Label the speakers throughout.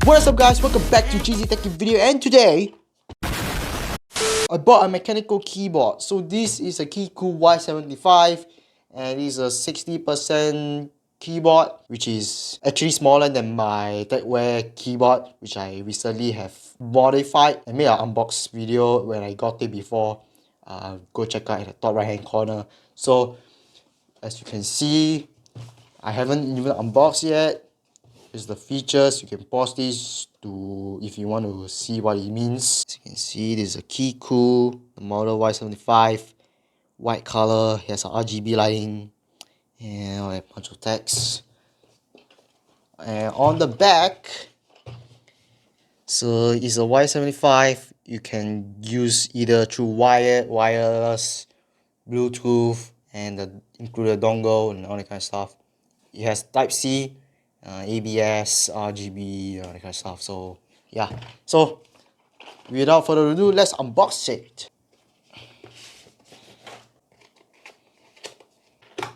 Speaker 1: What is up guys, welcome back to GZ Techie video, and today I bought a mechanical keyboard. So this is a Keycool Y75 and it's a 60% keyboard, which is actually smaller than my TechWare keyboard, which I recently have modified. I made an unbox video when I got it before. Go check out at the top right hand corner. So as you can see, I haven't even unboxed yet. Here's the features. You can pause this to if you want to see what it means. As you can see, this is a Keycool, the model Y75, white color, has a RGB lighting, and a bunch of text. And on the back, so it's a Y75. You can use either through wired, wireless, Bluetooth, and include a dongle and all that kind of stuff. It has Type-C, ABS, RGB, that kind of stuff. So yeah, so without further ado, let's unbox it. I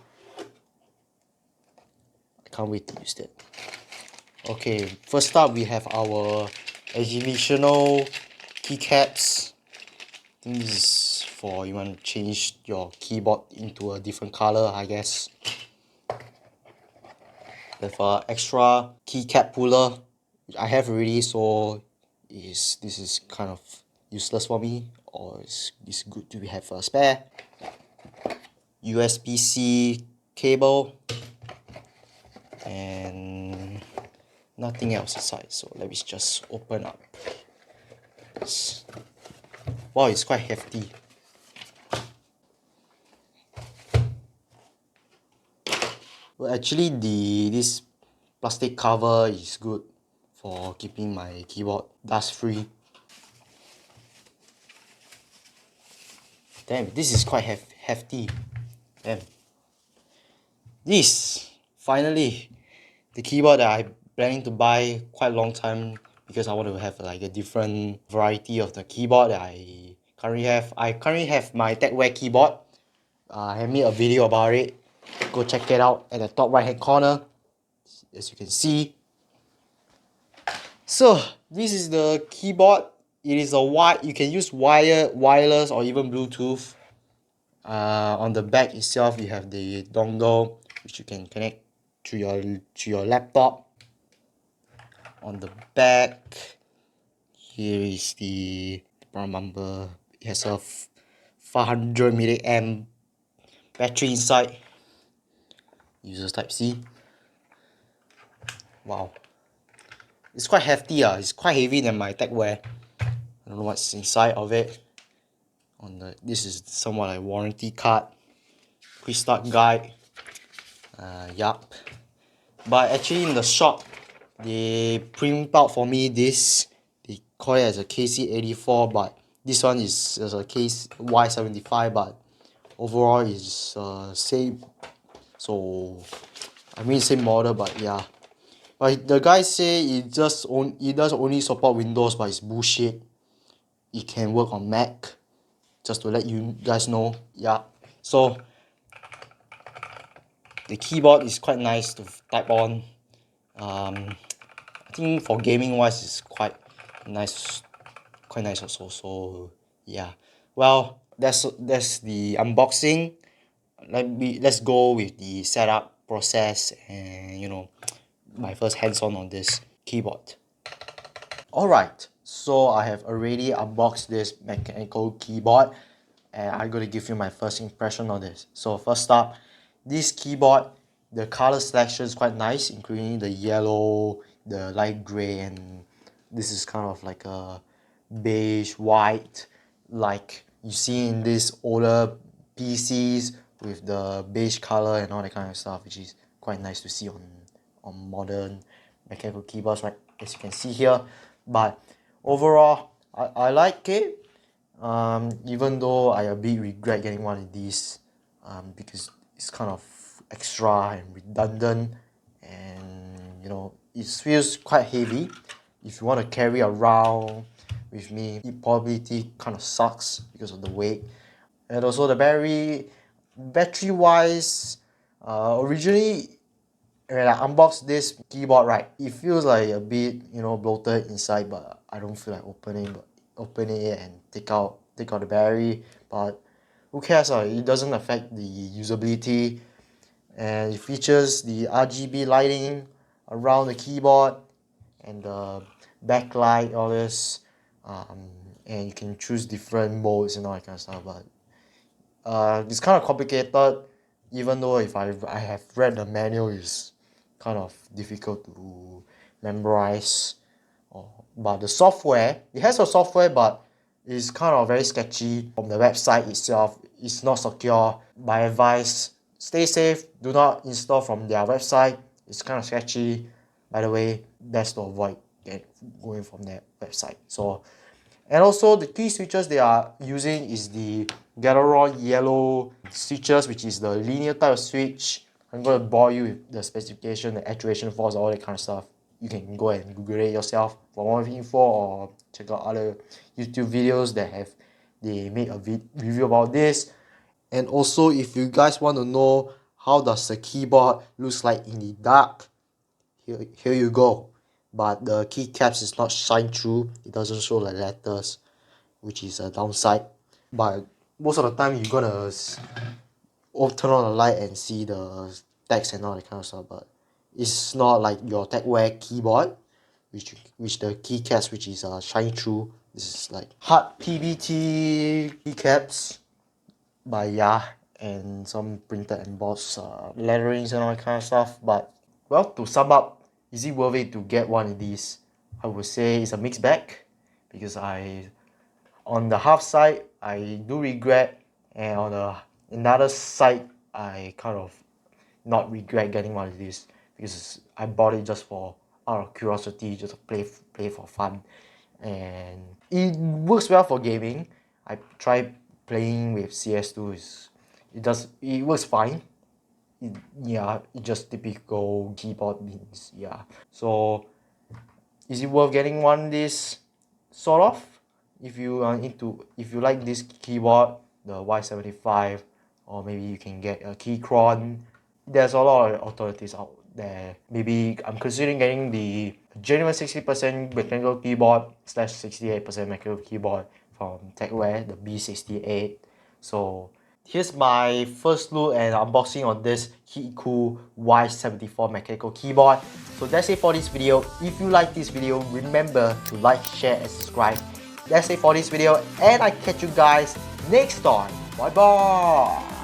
Speaker 1: can't wait to use it. Okay, first up we have our exhibitional keycaps. I think this is for you want to change your keyboard into a different color, I guess. With an extra keycap puller, which I have already, so this is kind of useless for me, or it's good to have a spare. USB-C cable and nothing else inside, so let me just open up. Wow, it's quite hefty. Well, actually this plastic cover is good for keeping my keyboard dust free. Damn, this is quite hefty. Damn. This, finally, the keyboard that I'm planning to buy quite a long time because I want to have like a different variety of the keyboard that I currently have. I currently have my TechWare keyboard. I have made a video about it. Go check it out at the top right hand corner, as you can see. So this is the keyboard. It is you can use wireless or even Bluetooth. On the back itself, you have the dongle which you can connect to your laptop. On the back, here is the prime number. It has a 500 mAh battery inside. Uses Type-C. Wow, it's quite hefty. It's quite heavy than my TechWare. I don't know what's inside of it. This is somewhat like warranty card, quick start guide. Yup. But actually in the shop, they print out for me this. They call it as a KC84, but this one is as a case Y75, but overall is same. So I mean same model, but yeah. But the guy say it does only support Windows, but it's bullshit. It can work on Mac. Just to let you guys know, yeah. So the keyboard is quite nice to type on. I think for gaming wise, it's quite nice also. So yeah. Well, that's the unboxing. Let's go with the setup process and my first hands-on on this keyboard. Alright, so I have already unboxed this mechanical keyboard and I'm going to give you my first impression on this. So first up, this keyboard, the color selection is quite nice, including the yellow, the light grey, and this is kind of like a beige white, like you see in these older PCs with the beige color and all that kind of stuff, which is quite nice to see on modern mechanical keyboards, right, as you can see here. But overall, I like it, even though I a bit regret getting one of these, because it's kind of extra and redundant, and it feels quite heavy. If you want to carry around with me, it probably kind of sucks because of the weight. And also the battery wise, originally when I unbox this keyboard, right, it feels like a bit, you know, bloated inside, but I don't feel like opening it and take out the battery. But who cares? It doesn't affect the usability, and it features the RGB lighting around the keyboard and the backlight, all this, and you can choose different modes and all that kind of stuff. But it's kind of complicated, even though if I have read the manual, it's kind of difficult to memorize. But the software, it has a software, but it's kind of very sketchy from the website itself. It's not secure. My advice, stay safe. Do not install from their website. It's kind of sketchy. By the way, best to avoid going from their website. So, and also the key switches they are using is the gateron yellow switches, which is the linear type of switch. I'm going to bore you with the specification, the actuation force, all that kind of stuff. You can go and Google it yourself for more info, or check out other YouTube videos that they made a review about this. And also, if you guys want to know how does the keyboard looks like in the dark, here you go. But the keycaps is not shine through. It doesn't show the letters, which is a downside. But most of the time you're gonna turn on the light and see the text and all that kind of stuff. But it's not like your TechWare keyboard, which the keycaps which is shine through. This is like hard PBT keycaps. But yeah, and some printed embossed letterings and all that kind of stuff. But well, to sum up, is it worth it to get one of these? I would say it's a mixed bag, because on the half side I do regret, and on the another side I kind of not regret getting one of these, because I bought it just for out of curiosity, just to play for fun, and it works well for gaming. I tried playing with CS2. It works fine. It just typical keyboard means, yeah. So is it worth getting one this sort of? If you if you like this keyboard, the Y75, or maybe you can get a Keychron. There's a lot of alternatives out there. Maybe I'm considering getting the genuine 60% mechanical keyboard / 68% mechanical keyboard from TechWare, the B68. So here's my first look and unboxing on this Keycool Y74 mechanical keyboard. So that's it for this video. If you like this video, remember to like, share and subscribe. That's it for this video, and I catch you guys next time. Bye bye.